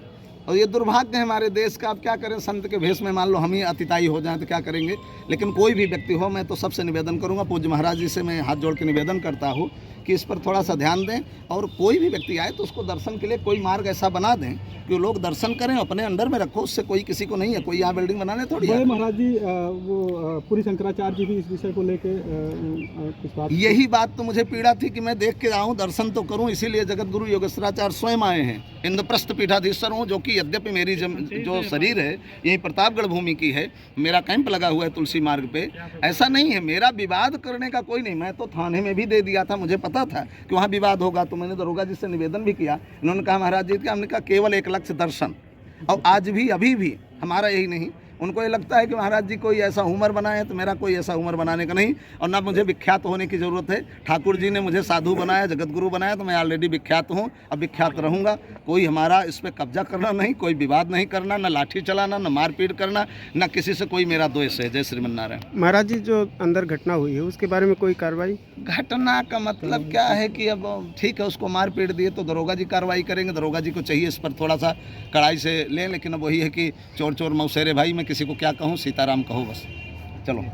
और ये दुर्भाग्य है हमारे देश का। अब क्या करें, संत के भेष में मान लो हम ही अतिताई हो जाएं तो क्या करेंगे। लेकिन कोई भी व्यक्ति हो, मैं तो सबसे निवेदन करूंगा, पूज्य महाराज जी से मैं हाथ जोड़ के निवेदन करता हूं कि इस पर थोड़ा सा ध्यान दें, और कोई भी व्यक्ति आए तो उसको दर्शन के लिए कोई मार्ग ऐसा बना दें कि लोग दर्शन करें, अपने अंडर में रखो, उससे कोई किसी को नहीं है। कोई यहाँ बिल्डिंग बनाने थोड़ी है। महाराज जी वो पूरी शंकराचार्य जी भी इस विषय को लेके कुछ बात, यही बात तो मुझे पीड़ा थी कि मैं देख के आऊँ, दर्शन तो करूँ, इसीलिए जगत गुरु योगेश्वराचार्य स्वयं आए हैं। इंद्रप्रस्थ पीठाधीश्वर हूँ, जो कि यद्यपि मेरी जो शरीर है यही प्रतापगढ़ भूमि की है, मेरा कैंप लगा हुआ है तुलसी मार्ग पे। ऐसा नहीं है, मेरा विवाद करने का कोई नहीं। मैं तो थाने में भी दे दिया था, मुझे पता था कि वहाँ विवाद होगा, तो मैंने दरोगा जी से निवेदन भी किया। इन्होंने कहा महाराज जी का, हमने कहा केवल एक लक्ष्य दर्शन। और आज भी, अभी भी हमारा यही नहीं, उनको ये लगता है कि महाराज जी कोई ऐसा हुमर बनाए, तो मेरा कोई ऐसा हुमर बनाने का नहीं, और ना मुझे विख्यात होने की ज़रूरत है। ठाकुर जी ने मुझे साधु बनाया, जगत गुरु बनाया, तो मैं ऑलरेडी विख्यात हूँ, अब विख्यात रहूँगा। कोई हमारा इस पर कब्जा करना नहीं, कोई विवाद नहीं करना, ना लाठी चलाना, ना मारपीट करना, ना किसी से कोई मेरा द्वेष है। जय श्रीमन्नारायण। महाराज जी जो अंदर घटना हुई है उसके बारे में कोई कार्रवाई? घटना का मतलब क्या है कि अब ठीक है, उसको मारपीट दिए तो दरोगा जी कार्रवाई करेंगे। दरोगा जी को चाहिए इस पर थोड़ा सा कड़ाई से लें, लेकिन अब वही है कि चोर चोर मौसेरे भाई, मैं किसी को क्या कहूँ, सीताराम कहो बस। चलो।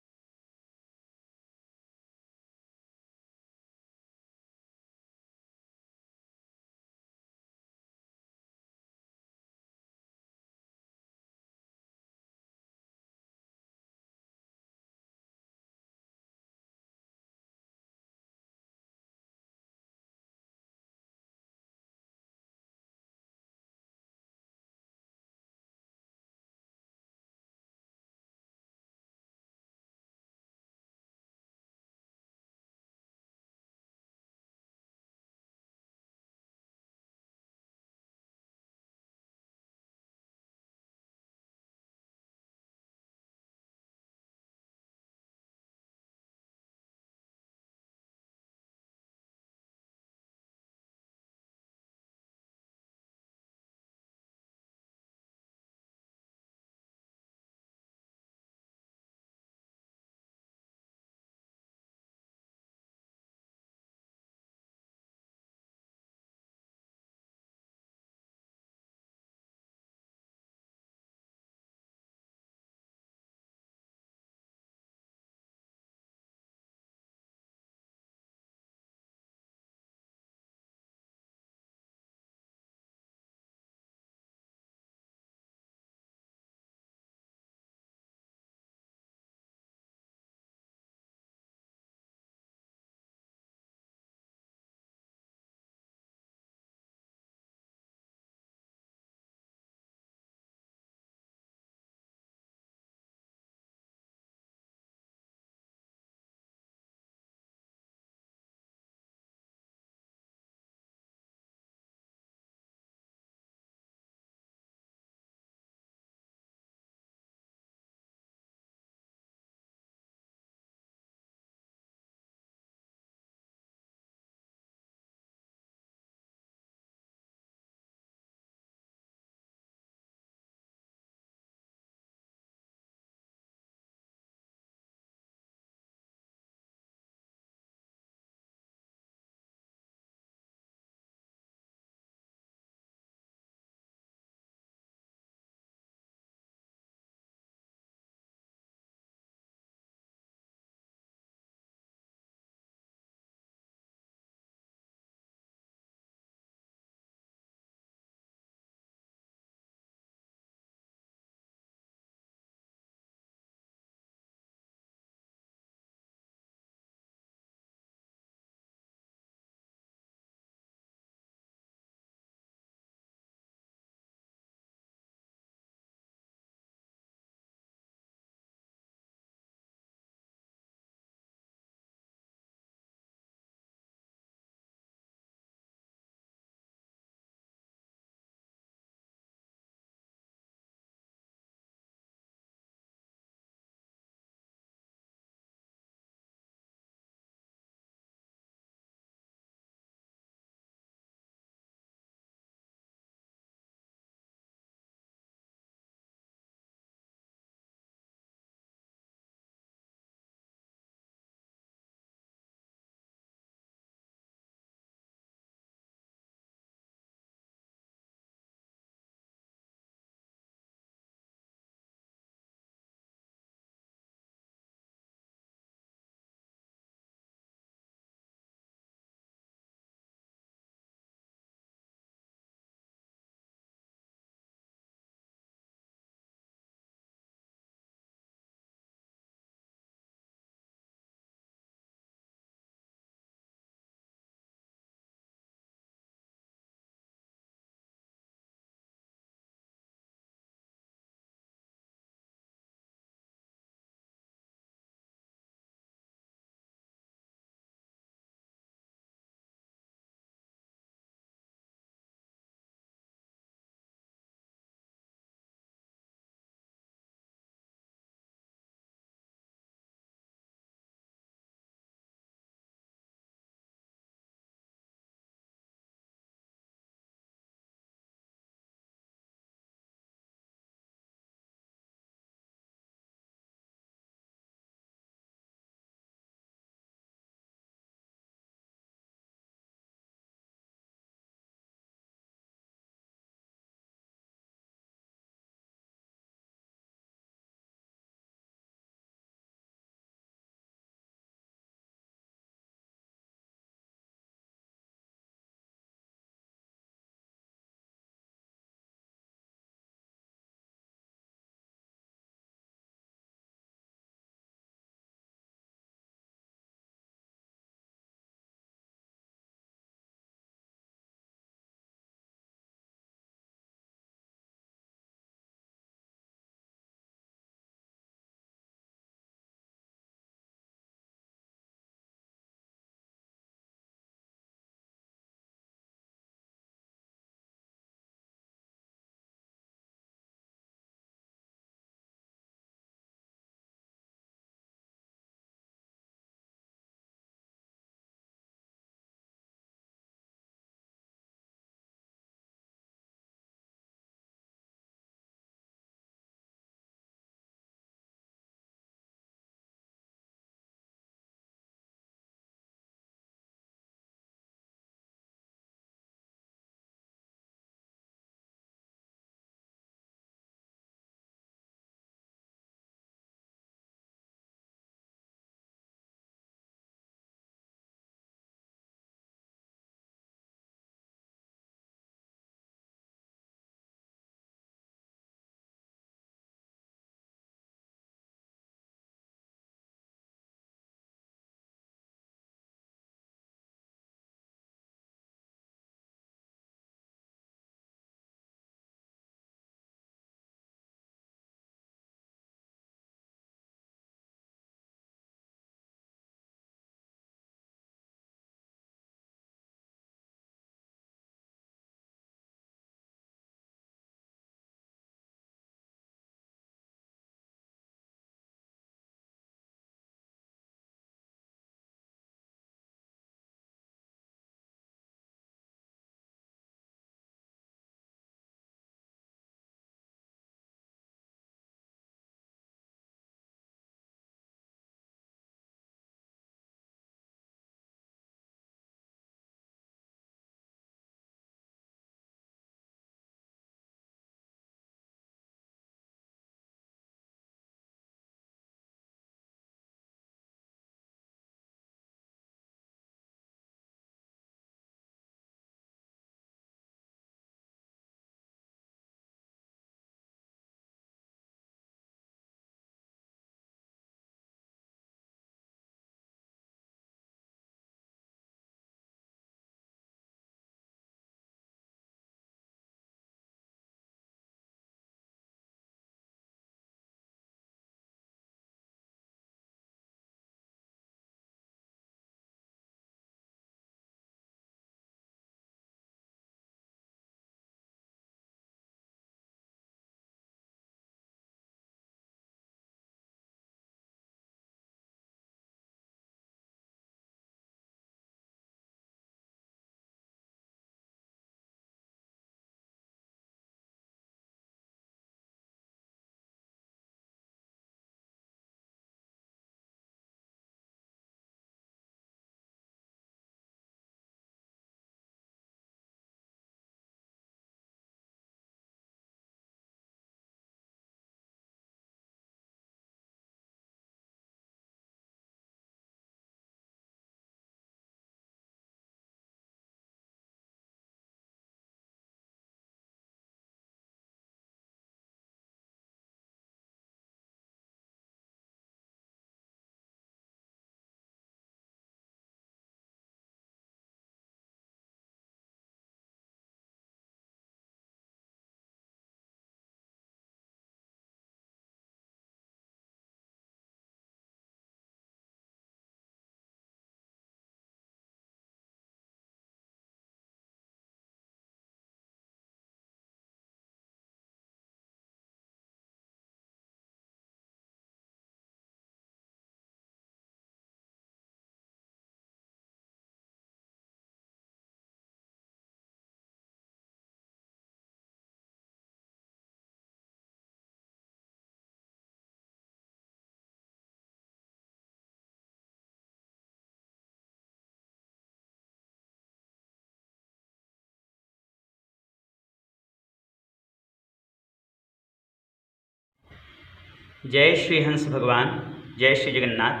जय श्री हंस भगवान, जय श्री जगन्नाथ।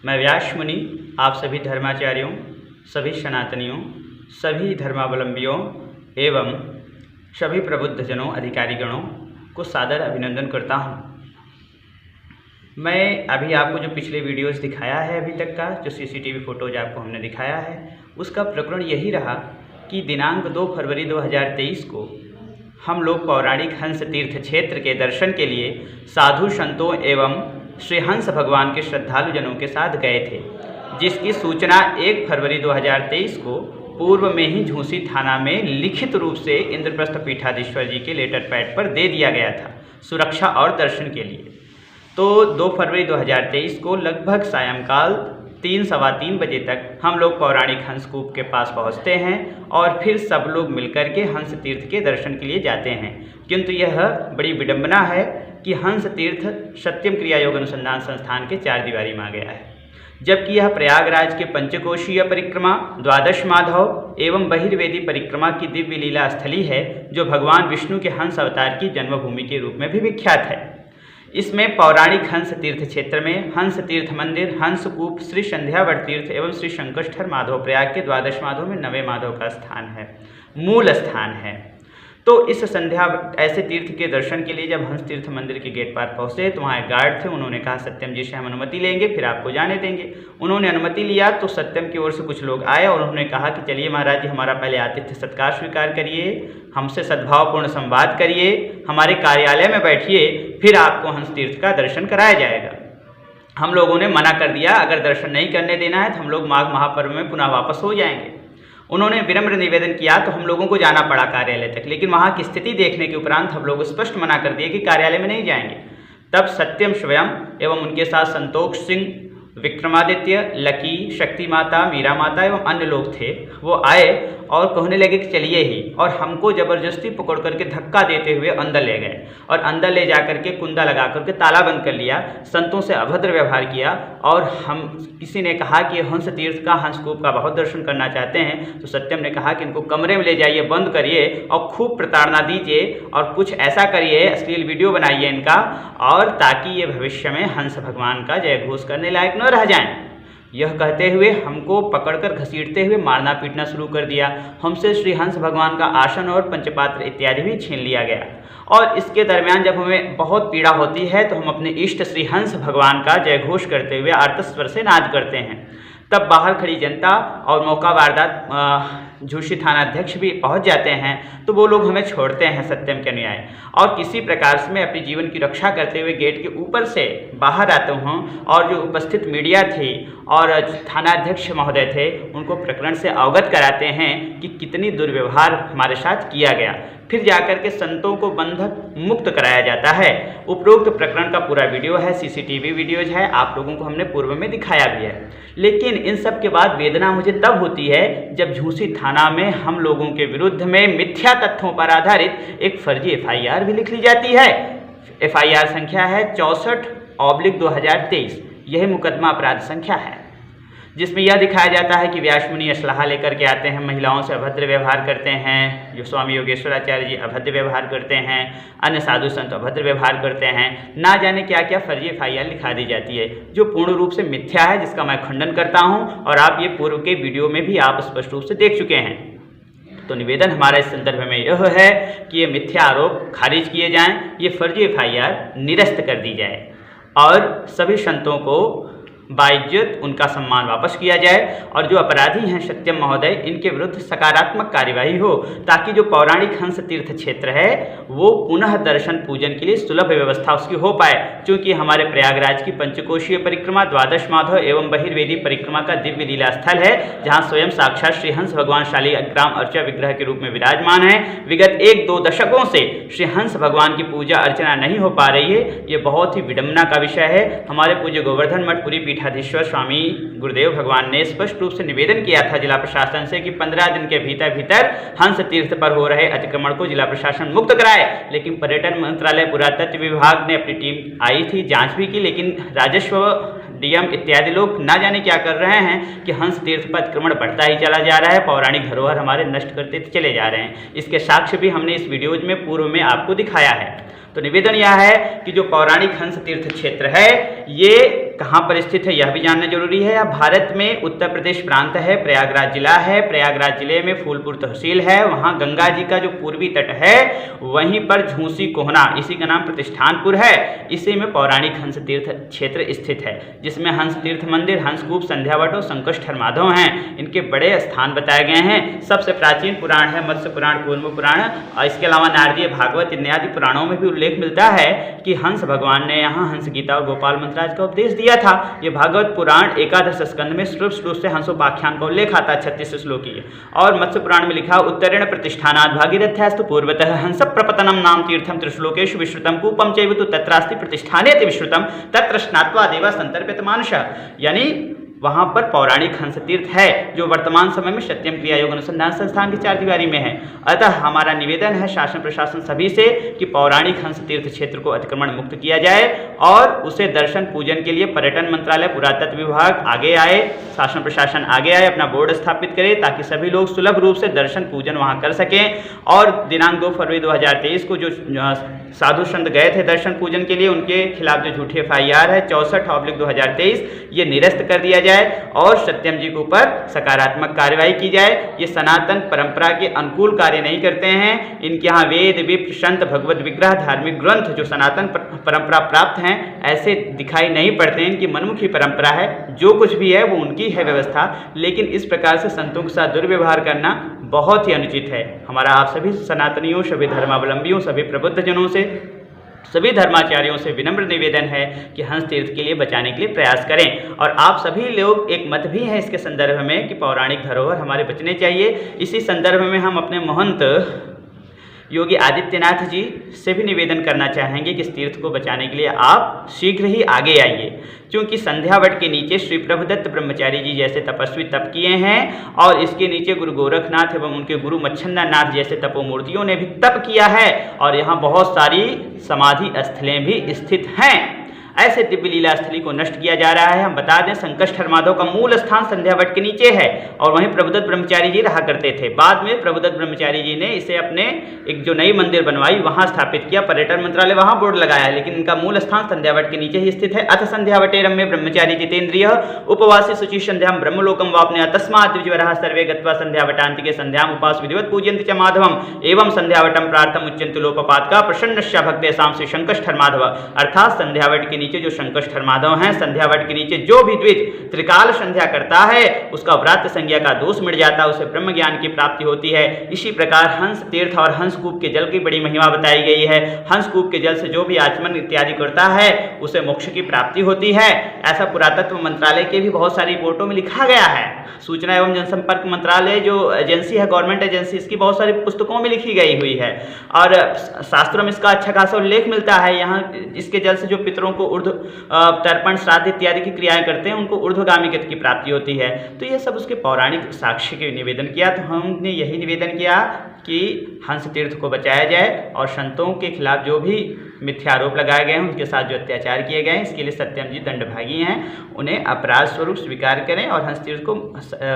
मैं व्यास मुनि आप सभी धर्माचार्यों, सभी सनातनियों, सभी धर्मावलंबियों एवं सभी प्रबुद्धजनों, अधिकारीगणों को सादर अभिनंदन करता हूँ। मैं अभी आपको जो पिछले वीडियोस दिखाया है अभी तक का, जो सीसीटीवी फोटोज आपको हमने दिखाया है, उसका प्रकरण यही रहा कि दिनांक 2 फरवरी 2023 को हम लोग पौराणिक हंस तीर्थ क्षेत्र के दर्शन के लिए साधु संतों एवं श्री हंस भगवान के श्रद्धालु जनों के साथ गए थे, जिसकी सूचना 1 फरवरी 2023 को पूर्व में ही झूसी थाना में लिखित रूप से इंद्रप्रस्थ पीठाधीश्वर जी के लेटर पैड पर दे दिया गया था सुरक्षा और दर्शन के लिए। तो 2 फरवरी 2023 को लगभग सायंकाल 3-3:15 बजे तक हम लोग पौराणिक हंसकूप के पास पहुंचते हैं और फिर सब लोग मिलकर के हंस तीर्थ के दर्शन के लिए जाते हैं। किंतु यह बड़ी विडंबना है कि हंस तीर्थ सत्यम क्रिया योग अनुसंधान संस्थान के 4 दीवारी में आ गया है, जबकि यह प्रयागराज के पंचकोशीय परिक्रमा, द्वादश माधव एवं बहिर्वेदी परिक्रमा की दिव्य लीला स्थली है, जो भगवान विष्णु के हंस अवतार की जन्मभूमि के रूप में भी विख्यात है। इसमें पौराणिक हंस तीर्थ क्षेत्र में हंस तीर्थ मंदिर, हंसकूप, श्री संध्यावट तीर्थ एवं श्री शंकरस्थल माधव प्रयाग के द्वादश माधव में 9वें माधव का स्थान है, मूल स्थान है। तो इस संध्या ऐसे तीर्थ के दर्शन के लिए जब हंस तीर्थ मंदिर के गेट पर पहुँचे तो वहाँ एक गार्ड थे। उन्होंने कहा सत्यम जी से हम अनुमति लेंगे, फिर आपको जाने देंगे। उन्होंने अनुमति लिया तो सत्यम की ओर से कुछ लोग आए और उन्होंने कहा कि चलिए महाराज जी, हमारा पहले आतिथ्य सत्कार स्वीकार करिए, हमसे सद्भावपूर्ण संवाद करिए, हमारे कार्यालय में बैठिए, फिर आपको हंस तीर्थ का दर्शन कराया जाएगा। हम लोगों ने मना कर दिया, अगर दर्शन नहीं करने देना है तो हम लोग माघ महापर्व में पुनः वापस हो जाएंगे। उन्होंने विनम्र निवेदन किया तो हम लोगों को जाना पड़ा कार्यालय तक, लेकिन वहाँ की स्थिति देखने के उपरांत हम लोग स्पष्ट मना कर दिए कि कार्यालय में नहीं जाएंगे। तब सत्यम स्वयं एवं उनके साथ संतोष सिंह, विक्रमादित्य, लकी, शक्ति माता, मीरा माता एवं अन्य लोग थे, वो आए और कहने लगे कि चलिए ही, और हमको ज़बरदस्ती पकड़ करके धक्का देते हुए अंदर ले गए और अंदर ले जा करके कुंदा लगा करके ताला बंद कर लिया, संतों से अभद्र व्यवहार किया। और हम किसी ने कहा कि हंस तीर्थ का, हंसकूप का बहुत दर्शन करना चाहते हैं, तो सत्यम ने कहा कि इनको कमरे में ले जाइए, बंद करिए और खूब प्रताड़ना दीजिए और कुछ ऐसा करिए, अश्लील वीडियो बनाइए इनका, और ताकि ये भविष्य में हंस भगवान का जय घोष करने लायक न रह जाएं। यह कहते हुए हमको पकड़कर घसीटते हुए मारना पीटना शुरू कर दिया। हमसे श्री हंस भगवान का आसन और पंचपात्र इत्यादि भी छीन लिया गया। और इसके दरमियान जब हमें बहुत पीड़ा होती है तो हम अपने इष्ट श्री हंस भगवान का जय घोष करते हुए आर्तस्वर से नाद करते हैं। तब बाहर खड़ी जनता और मौका वारदात झूसी थाना अध्यक्ष भी पहुंच जाते हैं, तो वो लोग हमें छोड़ते हैं सत्यम के अनुयायी, और किसी प्रकार से मैं अपने जीवन की रक्षा करते हुए गेट के ऊपर से बाहर आता हूँ और जो उपस्थित मीडिया थी और थाना अध्यक्ष महोदय थे, उनको प्रकरण से अवगत कराते हैं कि कितनी दुर्व्यवहार हमारे साथ किया गया। फिर जाकर के संतों को बंधक मुक्त कराया जाता है। उपरोक्त प्रकरण का पूरा वीडियो है, सीसीटीवी वीडियोज है, आप लोगों को हमने पूर्व में दिखाया भी है। लेकिन इन सब के बाद वेदना मुझे तब होती है जब झूसी थाना में हम लोगों के विरुद्ध में मिथ्या तथ्यों पर आधारित एक फर्जी FIR भी लिख ली जाती है। FIR संख्या है 64/2023। यह मुकदमा अपराध संख्या है, जिसमें यह दिखाया जाता है कि व्यास मुनि असलाहा लेकर के आते हैं, महिलाओं से अभद्र व्यवहार करते हैं, जो स्वामी योगेश्वराचार्य जी अभद्र व्यवहार करते हैं, अन्य साधु संत अभद्र व्यवहार करते हैं, ना जाने क्या क्या फर्जी FIR लिखा दी जाती है, जो पूर्ण रूप से मिथ्या है, जिसका मैं खंडन करता हूं। और आप ये पूर्व के वीडियो में भी आप स्पष्ट रूप से देख चुके हैं। तो निवेदन हमारा इस संदर्भ में यह है कि ये मिथ्या आरोप खारिज किए जाएँ, ये फर्जी FIR निरस्त कर दी जाए और सभी संतों को बाइज्जत उनका सम्मान वापस किया जाए, और जो अपराधी हैं सत्यम महोदय, इनके विरुद्ध सकारात्मक कार्यवाही हो, ताकि जो पौराणिक हंस तीर्थ क्षेत्र है वो पुनः दर्शन पूजन के लिए सुलभ व्यवस्था उसकी हो पाए। क्योंकि हमारे प्रयागराज की पंचकोशीय परिक्रमा, द्वादश माधव एवं बहिर्वेदी परिक्रमा का दिव्य लीला स्थल है, जहाँ स्वयं साक्षात श्री हंस भगवान शालिग्राम अर्चा विग्रह के रूप में विराजमान है। विगत 1-2 दशकों से श्री हंस भगवान की पूजा अर्चना नहीं हो पा रही है। ये बहुत ही विडंबना का विषय है। हमारे पूज्य गोवर्धन मठ पुरी पीठाधीश्वर स्वामी गुरुदेव भगवान ने स्पष्ट रूप से निवेदन किया था जिला प्रशासन से कि 15 दिन के भीतर हंस तीर्थ पर हो रहे अतिक्रमण को जिला प्रशासन मुक्त कराए। लेकिन पर्यटन मंत्रालय, पुरातत्व विभाग ने अपनी टीम आई थी, जांच भी की, लेकिन राजस्व डीएम इत्यादि लोग ना जाने क्या कर रहे हैं कि हंस तीर्थ पर अतिक्रमण बढ़ता ही चला जा रहा है, पौराणिक धरोहर हमारे नष्ट करते चले जा रहे हैं। इसके साक्ष्य भी हमने इस वीडियो में पूर्व में आपको दिखाया है। तो निवेदन यह है कि जो पौराणिक हंस तीर्थ क्षेत्र है ये कहाँ पर स्थित है यह भी जानना जरूरी है। यह भारत में उत्तर प्रदेश प्रांत है, प्रयागराज जिला है, प्रयागराज जिले में फूलपुर तहसील है, वहाँ गंगा जी का जो पूर्वी तट है वहीं पर झूसी कोहना, इसी का नाम प्रतिष्ठानपुर है, इसी में पौराणिक हंस तीर्थ क्षेत्र स्थित है, जिसमें हंस तीर्थ मंदिर, हंसकूप, संध्यावट और संकष्टर माधव हैं। इनके बड़े स्थान बताए गए हैं। सबसे प्राचीन पुराण है मत्स्य पुराण, कूर्म पुराण, और इसके अलावा नारदीय, भागवत इत्यादि पुराणों में भी उल्लेख मिलता है कि हंस भगवान ने यहाँ हंस गीता और गोपाल मंत्राज का उपदेश दिया था। ये भागवत पुराण एकादश स्कंद में श्रुत रूप से हंसोपाख्यान का उल्लेख आता है 36 श्लोकीय। और मत्स्य पुराण में लिखा उत्तरेण प्रतिष्ठानात् भागीरथ्यास्तु पूर्वतः हंस प्रपतनम नाम तीर्थम त्रिश्लोकेषु विश्रुतम कूपम चैव तु तत्रास्ति प्रतिष्ठानेति विश्रुतम तत्र स्नात्वा देवा संतर्प्यते मानुषः। यानी वहाँ पर पौराणिक हंस तीर्थ है जो वर्तमान समय में सत्यम क्रिया योग अनुसंधान संस्थान की चारदीवारी में है। अतः हमारा निवेदन है शासन प्रशासन सभी से कि पौराणिक हंस तीर्थ क्षेत्र को अतिक्रमण मुक्त किया जाए और उसे दर्शन पूजन के लिए पर्यटन मंत्रालय, पुरातत्व विभाग आगे आए, शासन प्रशासन आगे आए, अपना बोर्ड स्थापित करे ताकि सभी लोग सुलभ रूप से दर्शन पूजन वहाँ कर सकें। और दिनांक 2 फरवरी 2023 को जो साधु संत गए थे दर्शन पूजन के लिए उनके खिलाफ जो झूठी FIR है 64/2023 ये निरस्त कर दिया जाए और सत्यम जी के ऊपर सकारात्मक कार्रवाई की जाए। ये सनातन परंपरा के अनुकूल कार्य नहीं करते हैं। इनके यहाँ वेद, विप्र, संत, भगवत विग्रह, धार्मिक ग्रंथ जो सनातन परंपरा प्राप्त हैं ऐसे दिखाई नहीं पड़ते हैं। इनकी मनमुखी परंपरा है, जो कुछ भी है वो उनकी है व्यवस्था, लेकिन इस प्रकार से संतों के साथ दुर्व्यवहार करना बहुत ही अनुचित है। हमारा आप सभी सनातनियों, सभी धर्मावलंबियों, सभी प्रबुद्ध जनों से, सभी धर्माचार्यों से विनम्र निवेदन है कि हंस तीर्थ के लिए बचाने के लिए प्रयास करें। और आप सभी लोग एक मत भी हैं इसके संदर्भ में कि पौराणिक धरोहर हमारे बचने चाहिए। इसी संदर्भ में हम अपने महंत योगी आदित्यनाथ जी से भी निवेदन करना चाहेंगे कि इस तीर्थ को बचाने के लिए आप शीघ्र ही आगे आइए, क्योंकि संध्यावट के नीचे श्री प्रभुदत्त ब्रह्मचारी जी जैसे तपस्वी तप किए हैं और इसके नीचे गुरु गोरखनाथ एवं उनके गुरु मच्छंदरनाथ जैसे तपोमूर्तियों ने भी तप किया है और यहाँ बहुत सारी समाधि स्थलें भी स्थित हैं। ऐसे दिव्य लीला स्थली को नष्ट किया जा रहा है। हम बता दें संकष्टर माधव का मूल स्थान संध्यावट के नीचे है और वहीं प्रभुदत्त ब्रह्मचारी जी रहा करते थे। बाद में प्रभुदत्त ब्रह्मचारी जी ने इसे अपने एक जो नई मंदिर बनवाई वहां स्थापित किया, पर्यटन मंत्रालय वहां बोर्ड लगाया, लेकिन इनका मूल स्थान संध्यावट के नीचे ही स्थित है। अथ संध्यावटे रम्य ब्रह्मचारी जितेन्द्रिय उपवासी शुचि संध्याम ब्रह्मलोकम वापने तस्मात् द्विजवरः सर्वे गत्वा संध्यावटान्तिके संध्याम उपास विधिवत पूजयन्ति च माधवम एवं संध्यावटम प्रार्थम उच्यन्ति लोकपातका प्रसन्नस्य भक्तेषां श्री शंकष्ठर माधव। अर्थात संध्यावट के नीचे जो शंकष्ठर माधव हैं, संध्यावट के नीचे जो भी द्विज त्रिकाल संध्या करता है उसका व्रात संज्ञा का दोष मिट जाता है, उसे ब्रह्म ज्ञान की प्राप्ति होती है। इसी प्रकार हंस तीर्थ और हंसकूप के जल की बड़ी महिमा बताई गई है। हंसकूप के जल से जो भी आचमन इत्यादि करता है उसे मोक्ष की प्राप्ति होती है। ऐसा पुरातत्व मंत्रालय के भी बहुत सारी रिपोर्टों में लिखा गया है। सूचना एवं जनसंपर्क मंत्रालय जो एजेंसी है, गवर्नमेंट एजेंसी, इसकी बहुत सारी पुस्तकों में लिखी गई हुई है और शास्त्रों में इसका अच्छा खासा उल्लेख मिलता है। यहाँ इसके जल से जो पितरों को ऊर्ध्व तर्पण, श्राद्ध इत्यादि की क्रियाएं करते हैं उनको ऊर्ध्वगामी गति की प्राप्ति होती है। तो ये सब उसके पौराणिक साक्ष्य के निवेदन किया। तो हमने यही निवेदन किया कि हंस तीर्थ को बचाया जाए और संतों के खिलाफ जो भी मिथ्या आरोप लगाए गए हैं, उनके साथ जो अत्याचार किए गए हैं, इसके लिए सत्यम जी दंडभागी हैं, उन्हें अपराध स्वरूप स्वीकार करें और हंस तीर्थ को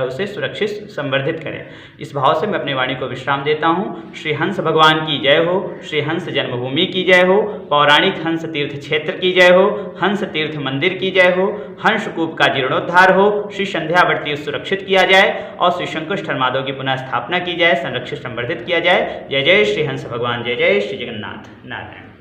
उसे सुरक्षित संवर्धित करें। इस भाव से मैं अपनी वाणी को विश्राम देता हूँ। श्री हंस भगवान की जय हो, श्री हंस जन्मभूमि की जय हो, पौराणिक हंस तीर्थ क्षेत्र की जय हो, हंस तीर्थ मंदिर की जय हो, हंसकूप का जीर्णोद्धार हो, श्री संध्यावट तीर्थ सुरक्षित किया जाए और श्री शंकष्ठर माधव की पुनः स्थापना की जाए, संरक्षित संवर्धित किया जाए। जय जय श्री हंस भगवान, जय जय श्री जगन्नाथ नारायण।